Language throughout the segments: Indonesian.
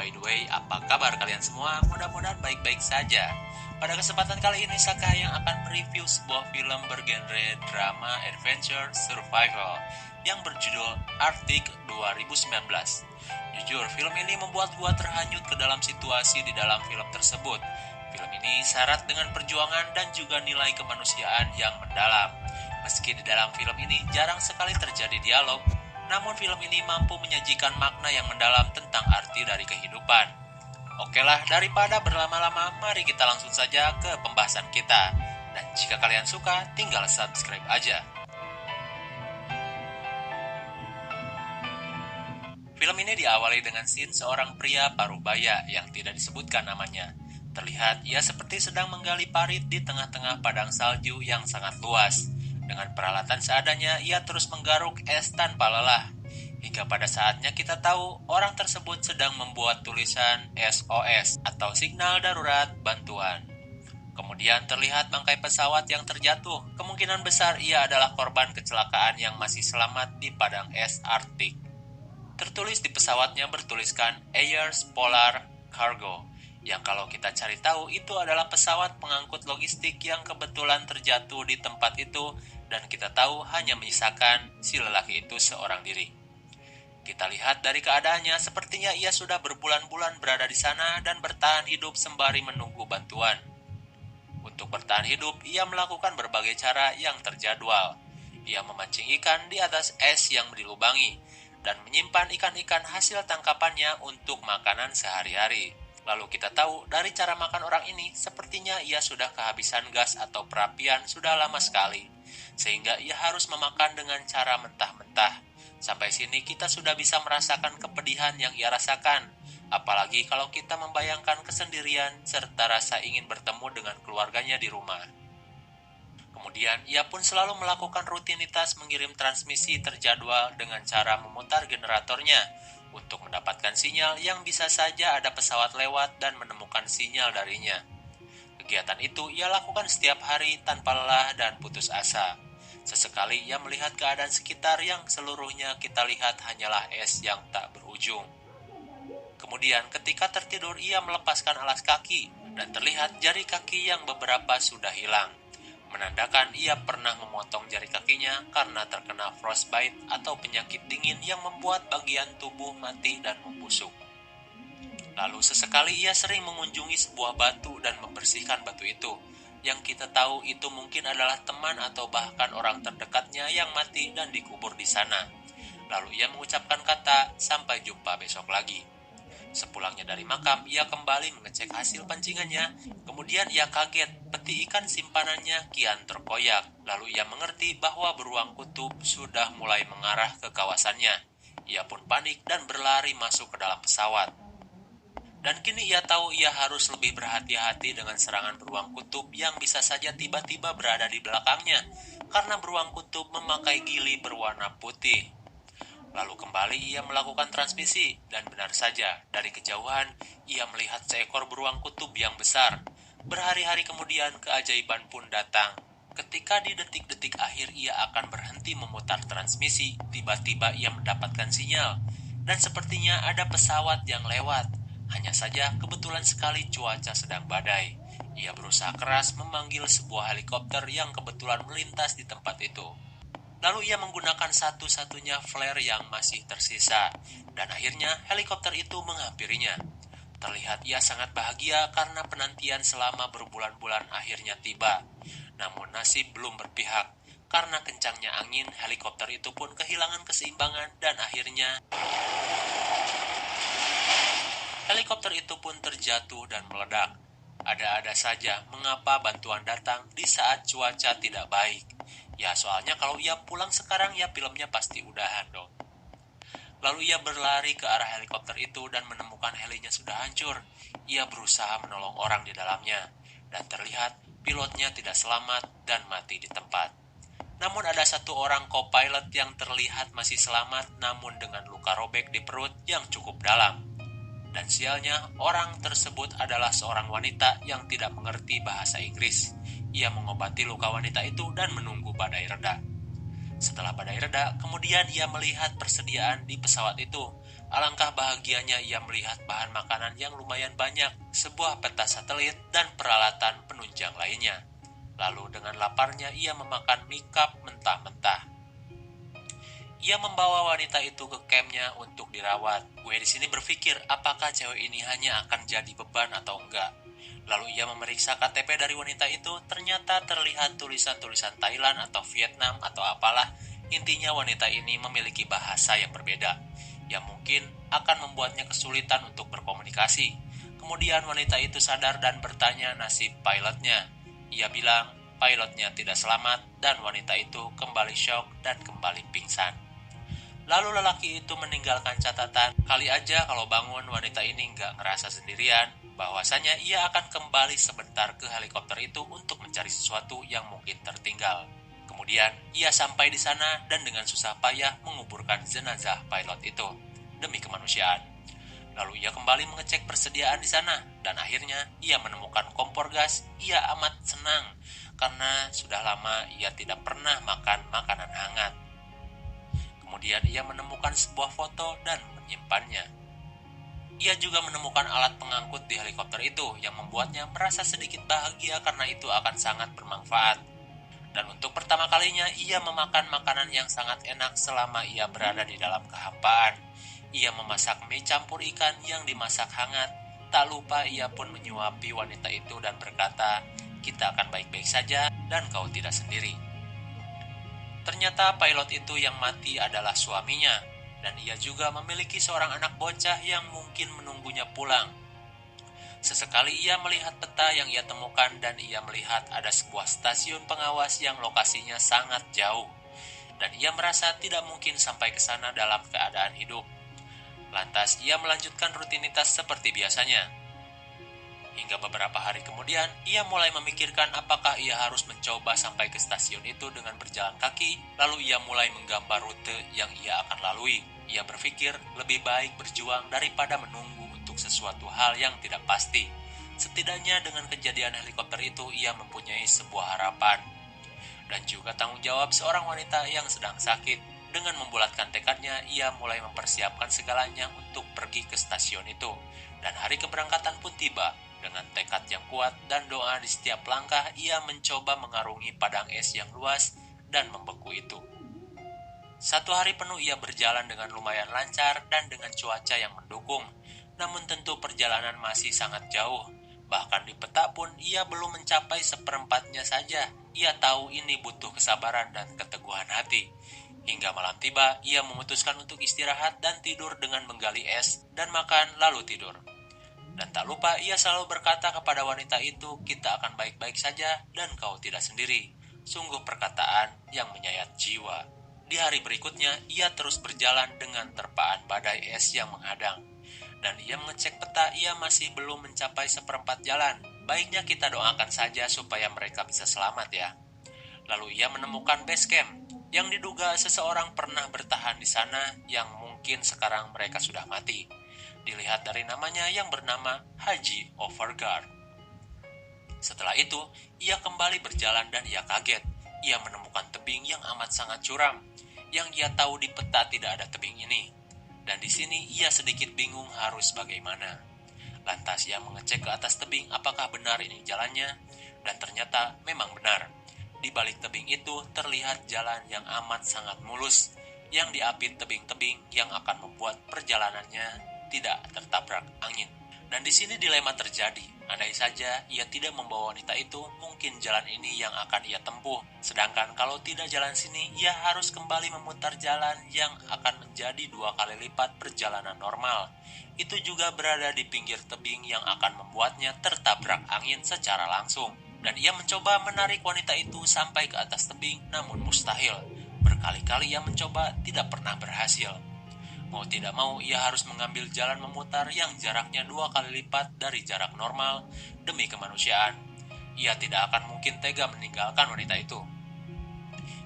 By the way, apa kabar kalian semua? Mudah-mudahan baik-baik saja. Pada kesempatan kali ini, Saka yang akan mereview sebuah film bergenre drama, adventure, survival yang berjudul Arctic 2019. Jujur, film ini membuat gua terhanyut ke dalam situasi di dalam film tersebut. Film ini syarat dengan perjuangan dan juga nilai kemanusiaan yang mendalam. Meski di dalam film ini jarang sekali terjadi dialog, namun film ini mampu menyajikan makna yang mendalam tentang arti dari kehidupan. Oke lah, daripada berlama-lama, mari kita langsung saja ke pembahasan kita. Dan jika kalian suka, tinggal subscribe aja. Film ini diawali dengan scene seorang pria parubaya yang tidak disebutkan namanya. Terlihat ia seperti sedang menggali parit di tengah-tengah padang salju yang sangat luas. Dengan peralatan seadanya, ia terus menggaruk es tanpa lelah. Hingga pada saatnya kita tahu orang tersebut sedang membuat tulisan SOS atau signal darurat bantuan. Kemudian terlihat bangkai pesawat yang terjatuh. Kemungkinan besar ia adalah korban kecelakaan yang masih selamat di padang es Arktik. Tertulis di pesawatnya bertuliskan Ayers Polar Cargo, yang kalau kita cari tahu itu adalah pesawat pengangkut logistik yang kebetulan terjatuh di tempat itu dan kita tahu hanya menyisakan si lelaki itu seorang diri. Kita lihat dari keadaannya sepertinya ia sudah berbulan-bulan berada di sana dan bertahan hidup sembari menunggu bantuan. Untuk bertahan hidup, ia melakukan berbagai cara yang terjadwal. Ia memancing ikan di atas es yang dilubangi dan menyimpan ikan-ikan hasil tangkapannya untuk makanan sehari-hari. Lalu kita tahu dari cara makan orang ini, sepertinya ia sudah kehabisan gas atau perapian sudah lama sekali, sehingga ia harus memakan dengan cara mentah-mentah. Sampai sini kita sudah bisa merasakan kepedihan yang ia rasakan, apalagi kalau kita membayangkan kesendirian serta rasa ingin bertemu dengan keluarganya di rumah. Kemudian ia pun selalu melakukan rutinitas mengirim transmisi terjadwal dengan cara memutar generatornya untuk mendapatkan sinyal yang bisa saja ada pesawat lewat dan menemukan sinyal darinya. Kegiatan itu ia lakukan setiap hari tanpa lelah dan putus asa. Sesekali ia melihat keadaan sekitar yang seluruhnya kita lihat hanyalah es yang tak berujung. Kemudian ketika tertidur ia melepaskan alas kaki dan terlihat jari kaki yang beberapa sudah hilang. Menandakan ia pernah memotong jari kakinya karena terkena frostbite atau penyakit dingin yang membuat bagian tubuh mati dan membusuk. Lalu sesekali ia sering mengunjungi sebuah batu dan membersihkan batu itu, yang kita tahu itu mungkin adalah teman atau bahkan orang terdekatnya yang mati dan dikubur di sana. Lalu ia mengucapkan kata, "Sampai jumpa besok lagi." Sepulangnya dari makam, ia kembali mengecek hasil pancingannya. Kemudian ia kaget, peti ikan simpanannya kian terkoyak. Lalu ia mengerti bahwa beruang kutub sudah mulai mengarah ke kawasannya. Ia pun panik dan berlari masuk ke dalam pesawat. Dan kini ia tahu ia harus lebih berhati-hati dengan serangan beruang kutub yang bisa saja tiba-tiba berada di belakangnya, karena beruang kutub memakai gili berwarna putih. Lalu kembali ia melakukan transmisi, dan benar saja, dari kejauhan, ia melihat seekor beruang kutub yang besar. Berhari-hari kemudian, keajaiban pun datang. Ketika di detik-detik akhir ia akan berhenti memutar transmisi, tiba-tiba ia mendapatkan sinyal. Dan sepertinya ada pesawat yang lewat. Hanya saja, kebetulan sekali cuaca sedang badai. Ia berusaha keras memanggil sebuah helikopter yang kebetulan melintas di tempat itu. Lalu ia menggunakan satu-satunya flare yang masih tersisa, dan akhirnya helikopter itu menghampirinya. Terlihat ia sangat bahagia karena penantian selama berbulan-bulan akhirnya tiba. Namun nasib belum berpihak, karena kencangnya angin, helikopter itu pun kehilangan keseimbangan dan akhirnya helikopter itu pun terjatuh dan meledak. Ada-ada saja mengapa bantuan datang di saat cuaca tidak baik. Ya soalnya kalau ia pulang sekarang ya filmnya pasti udahan dong. Lalu ia berlari ke arah helikopter itu dan menemukan helinya sudah hancur. Ia berusaha menolong orang di dalamnya. Dan terlihat pilotnya tidak selamat dan mati di tempat. Namun ada satu orang co-pilot yang terlihat masih selamat namun dengan luka robek di perut yang cukup dalam. Dan sialnya orang tersebut adalah seorang wanita yang tidak mengerti bahasa Inggris. Ia mengobati luka wanita itu dan menunggu badai reda. Setelah badai reda, kemudian ia melihat persediaan di pesawat itu. Alangkah bahagianya ia melihat bahan makanan yang lumayan banyak, sebuah peta satelit, dan peralatan penunjang lainnya. Lalu dengan laparnya ia memakan mie cup mentah-mentah. Ia membawa wanita itu ke campnya untuk dirawat. Gue di sini berpikir apakah cewek ini hanya akan jadi beban atau enggak. Lalu ia memeriksa KTP dari wanita itu, ternyata terlihat tulisan-tulisan Thailand atau Vietnam atau apalah. Intinya wanita ini memiliki bahasa yang berbeda, yang mungkin akan membuatnya kesulitan untuk berkomunikasi. Kemudian wanita itu sadar dan bertanya nasib pilotnya. Ia bilang pilotnya tidak selamat dan wanita itu kembali syok dan kembali pingsan. Lalu lelaki itu meninggalkan catatan, kali aja kalau bangun wanita ini nggak ngerasa sendirian, bahwasanya ia akan kembali sebentar ke helikopter itu untuk mencari sesuatu yang mungkin tertinggal. Kemudian ia sampai di sana dan dengan susah payah menguburkan jenazah pilot itu demi kemanusiaan. Lalu ia kembali mengecek persediaan di sana dan akhirnya ia menemukan kompor gas. Ia amat senang karena sudah lama ia tidak pernah makan makanan hangat. Kemudian ia menemukan sebuah foto dan menyimpannya. Ia juga menemukan alat pengangkut di helikopter itu yang membuatnya merasa sedikit bahagia karena itu akan sangat bermanfaat. Dan untuk pertama kalinya ia memakan makanan yang sangat enak selama ia berada di dalam kehampaan. Ia memasak mie campur ikan yang dimasak hangat. Tak lupa ia pun menyuapi wanita itu dan berkata, "Kita akan baik-baik saja dan kau tidak sendiri." Ternyata pilot itu yang mati adalah suaminya, dan ia juga memiliki seorang anak bocah yang mungkin menunggunya pulang. Sesekali ia melihat peta yang ia temukan dan ia melihat ada sebuah stasiun pengawas yang lokasinya sangat jauh, dan ia merasa tidak mungkin sampai ke sana dalam keadaan hidup. Lantas ia melanjutkan rutinitas seperti biasanya. Hingga beberapa hari kemudian, ia mulai memikirkan apakah ia harus mencoba sampai ke stasiun itu dengan berjalan kaki, lalu ia mulai menggambar rute yang ia akan lalui. Ia berpikir lebih baik berjuang daripada menunggu untuk sesuatu hal yang tidak pasti. Setidaknya dengan kejadian helikopter itu, ia mempunyai sebuah harapan. Dan juga tanggung jawab seorang wanita yang sedang sakit. Dengan membulatkan tekadnya, ia mulai mempersiapkan segalanya untuk pergi ke stasiun itu. Dan hari keberangkatan pun tiba. Dengan tekad yang kuat dan doa di setiap langkah, ia mencoba mengarungi padang es yang luas dan membeku itu. Satu hari penuh ia berjalan dengan lumayan lancar dan dengan cuaca yang mendukung. Namun tentu perjalanan masih sangat jauh. Bahkan di peta pun ia belum mencapai seperempatnya saja. Ia tahu ini butuh kesabaran dan keteguhan hati. Hingga malam tiba, ia memutuskan untuk istirahat dan tidur dengan menggali es dan makan lalu tidur. Dan tak lupa ia selalu berkata kepada wanita itu, "Kita akan baik-baik saja dan kau tidak sendiri." Sungguh perkataan yang menyayat jiwa. Di hari berikutnya, ia terus berjalan dengan terpaan badai es yang menghadang. Dan ia mengecek peta, ia masih belum mencapai seperempat jalan. Baiknya kita doakan saja supaya mereka bisa selamat ya. Lalu ia menemukan base camp, yang diduga seseorang pernah bertahan di sana yang mungkin sekarang mereka sudah mati. Dilihat dari namanya yang bernama Haji Overguard. Setelah itu, ia kembali berjalan dan ia kaget. Ia menemukan tebing yang amat sangat curam, yang ia tahu di peta tidak ada tebing ini. Dan di sini ia sedikit bingung harus bagaimana. Lantas ia mengecek ke atas tebing apakah benar ini jalannya, dan ternyata memang benar. Di balik tebing itu terlihat jalan yang amat sangat mulus, yang diapit tebing-tebing yang akan membuat perjalanannya tidak tertabrak angin. Dan di sini dilema terjadi. Andai saja ia tidak membawa wanita itu, mungkin jalan ini yang akan ia tempuh. Sedangkan kalau tidak jalan sini, ia harus kembali memutar jalan yang akan menjadi 2 kali lipat perjalanan normal. Itu juga berada di pinggir tebing yang akan membuatnya tertabrak angin secara langsung. Dan ia mencoba menarik wanita itu sampai ke atas tebing, namun mustahil. Berkali-kali ia mencoba, tidak pernah berhasil. Mau tidak mau, ia harus mengambil jalan memutar yang jaraknya 2 kali lipat dari jarak normal demi kemanusiaan. Ia tidak akan mungkin tega meninggalkan wanita itu.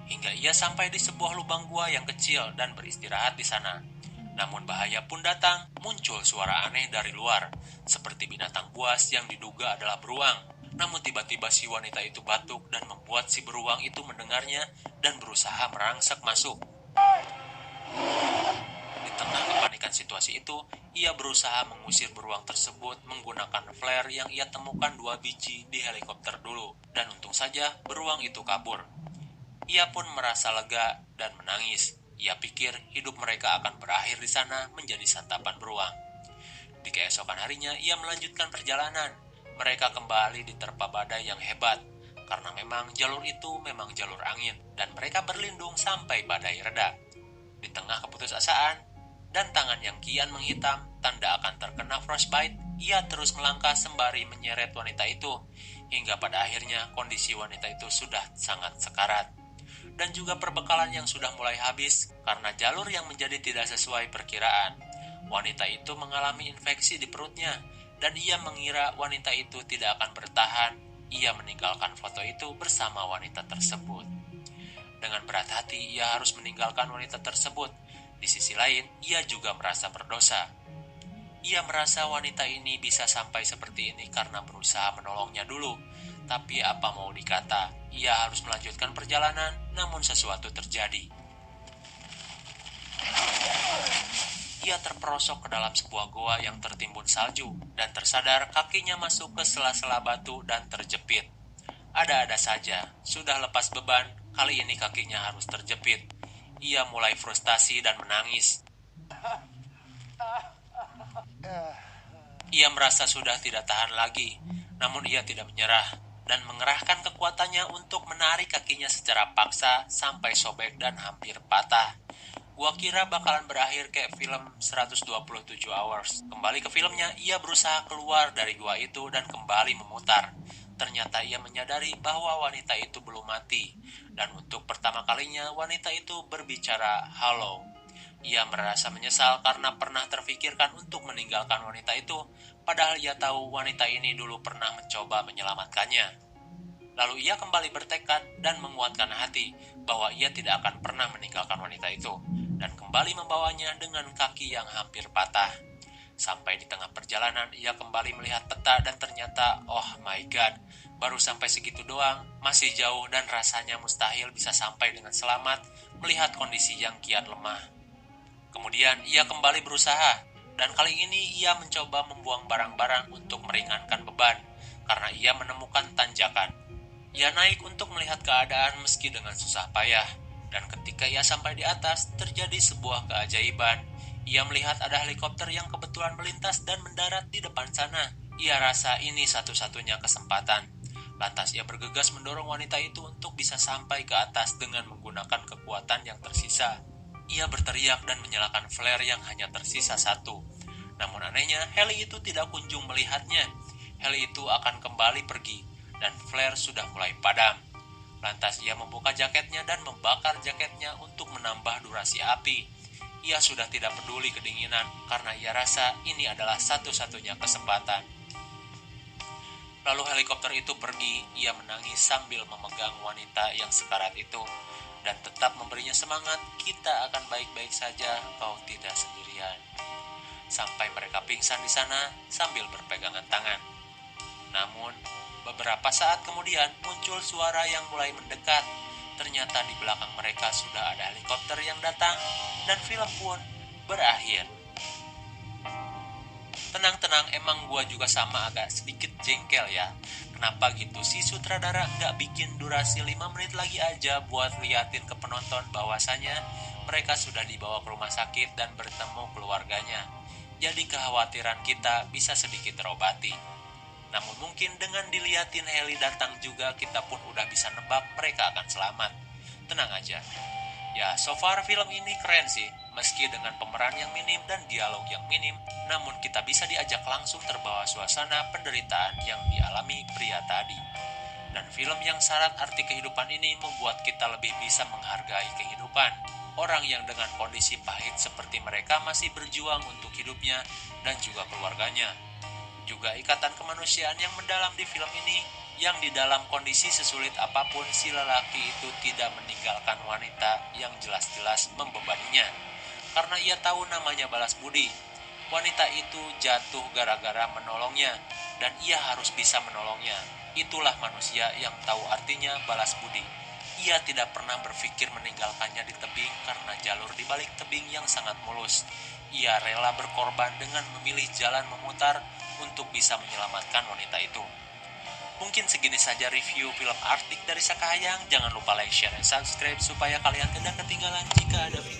Hingga ia sampai di sebuah lubang gua yang kecil dan beristirahat di sana. Namun bahaya pun datang, muncul suara aneh dari luar, seperti binatang buas yang diduga adalah beruang. Namun tiba-tiba si wanita itu batuk dan membuat si beruang itu mendengarnya dan berusaha merangsek masuk. Di tengah kepanikan situasi itu, ia berusaha mengusir beruang tersebut menggunakan flare yang ia temukan 2 biji di helikopter dulu. Dan untung saja beruang itu kabur. Ia pun merasa lega dan menangis. Ia pikir hidup mereka akan berakhir di sana menjadi santapan beruang. Di keesokan harinya, ia melanjutkan perjalanan. Mereka kembali diterpa badai yang hebat, karena memang jalur itu memang jalur angin, dan mereka berlindung sampai badai reda. Di tengah keputusasaan dan tangan yang kian menghitam, tanda akan terkena frostbite, ia terus melangkah sembari menyeret wanita itu, hingga pada akhirnya kondisi wanita itu sudah sangat sekarat. Dan juga perbekalan yang sudah mulai habis karena jalur yang menjadi tidak sesuai perkiraan. Wanita itu mengalami infeksi di perutnya, dan ia mengira wanita itu tidak akan bertahan. Ia meninggalkan foto itu bersama wanita tersebut. Dengan berat hati, ia harus meninggalkan wanita tersebut. Di sisi lain, ia juga merasa berdosa. Ia merasa wanita ini bisa sampai seperti ini karena berusaha menolongnya dulu. Tapi apa mau dikata, ia harus melanjutkan perjalanan, namun sesuatu terjadi. Ia terperosok ke dalam sebuah goa yang tertimbun salju, dan tersadar kakinya masuk ke sela-sela batu dan terjepit. Ada-ada saja, sudah lepas beban, kali ini kakinya harus terjepit. Ia mulai frustasi dan menangis. Ia merasa sudah tidak tahan lagi, namun ia tidak menyerah dan mengerahkan kekuatannya untuk menarik kakinya secara paksa sampai sobek dan hampir patah. Gua kira bakalan berakhir kayak film 127 Hours. Kembali ke filmnya, ia berusaha keluar dari gua itu dan kembali memutar. Ternyata ia menyadari bahwa wanita itu belum mati. Dan untuk pertama kalinya, wanita itu berbicara halo. Ia merasa menyesal karena pernah terfikirkan untuk meninggalkan wanita itu, padahal ia tahu wanita ini dulu pernah mencoba menyelamatkannya. Lalu ia kembali bertekad dan menguatkan hati bahwa ia tidak akan pernah meninggalkan wanita itu, dan kembali membawanya dengan kaki yang hampir patah. Sampai di tengah perjalanan, ia kembali melihat peta dan ternyata, oh my god, baru sampai segitu doang, masih jauh dan rasanya mustahil bisa sampai dengan selamat melihat kondisi yang kian lemah. Kemudian ia kembali berusaha, dan kali ini ia mencoba membuang barang-barang untuk meringankan beban, karena ia menemukan tanjakan. Ia naik untuk melihat keadaan meski dengan susah payah, dan ketika ia sampai di atas, terjadi sebuah keajaiban. Ia melihat ada helikopter yang kebetulan melintas dan mendarat di depan sana. Ia rasa ini satu-satunya kesempatan. Lantas ia bergegas mendorong wanita itu untuk bisa sampai ke atas dengan menggunakan kekuatan yang tersisa. Ia berteriak dan menyalakan flare yang hanya tersisa satu. Namun anehnya, heli itu tidak kunjung melihatnya. Heli itu akan kembali pergi, dan flare sudah mulai padam. Lantas ia membuka jaketnya dan membakar jaketnya untuk menambah durasi api. Ia sudah tidak peduli kedinginan, karena ia rasa ini adalah satu-satunya kesempatan. Lalu helikopter itu pergi, ia menangis sambil memegang wanita yang sekarat itu. Dan tetap memberinya semangat, kita akan baik-baik saja, kau tidak sendirian. Sampai mereka pingsan di sana sambil berpegangan tangan. Namun, beberapa saat kemudian muncul suara yang mulai mendekat. Ternyata di belakang mereka sudah ada helikopter yang datang, dan film pun berakhir. Tenang-tenang, emang gua juga sama agak sedikit jengkel ya. Kenapa gitu sih sutradara nggak bikin durasi 5 menit lagi aja buat liatin ke penonton bahwasanya mereka sudah dibawa ke rumah sakit dan bertemu keluarganya. Jadi kekhawatiran kita bisa sedikit terobati. Namun mungkin dengan diliatin heli datang juga kita pun udah bisa nebak mereka akan selamat. Tenang aja. Ya, so far film ini keren sih. Meski dengan pemeran yang minim dan dialog yang minim, namun kita bisa diajak langsung terbawa suasana penderitaan yang dialami pria tadi. Dan film yang syarat arti kehidupan ini membuat kita lebih bisa menghargai kehidupan. Orang yang dengan kondisi pahit seperti mereka masih berjuang untuk hidupnya dan juga keluarganya. Juga ikatan kemanusiaan yang mendalam di film ini, yang di dalam kondisi sesulit apapun si lelaki itu tidak meninggalkan wanita yang jelas-jelas membebaninya. Karena ia tahu namanya balas budi. Wanita itu jatuh gara-gara menolongnya, dan ia harus bisa menolongnya. Itulah manusia yang tahu artinya balas budi. Ia tidak pernah berpikir meninggalkannya di tebing karena jalur di balik tebing yang sangat mulus. Ia rela berkorban dengan memilih jalan memutar untuk bisa menyelamatkan wanita itu. Mungkin segini saja review film Arctic dari Saka Hayang. Jangan lupa like, share, dan subscribe supaya kalian tidak ketinggalan jika ada video